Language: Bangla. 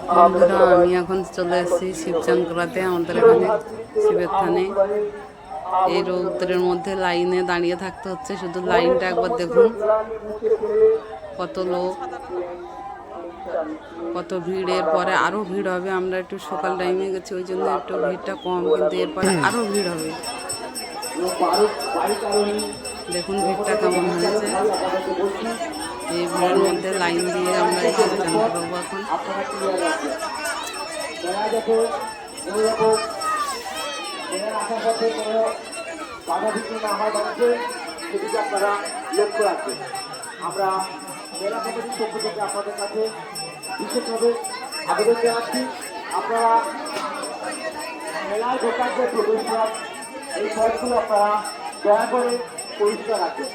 বন্ধুরা, আমি এখন চলে এসেছি শিবচাঁদ করাতে। আমাদের এখানে শিবের থানে এই রৌদ্রের মধ্যে লাইনে দাঁড়িয়ে থাকতে হচ্ছে। শুধু লাইনটা একবার দেখুন, কত লোক, কত ভিড়ের পরে আরও ভিড় হবে। আমরা একটু সকাল টাইমে গেছি, ওই জন্য একটু ভিড়টা কম, কিন্তু এরপরে আরও ভিড় হবে। দেখুন ভিড়টা কেমন হয়েছে। এই ভিড়ের মধ্যে লাইন দিয়ে আমরা শিবচাঁদ করবো এখন। আপনারা লক্ষ্য রাখবেন। আমরা মেলা কমিটির পক্ষ থেকে আপনাদের কাছে বিশেষভাবে আবেদন জানাচ্ছি, আপনারা মেলায় ঢোকার যে প্রবেশপথ, এই পথগুলো আপনারা দয়া করে পরিষ্কার রাখবেন।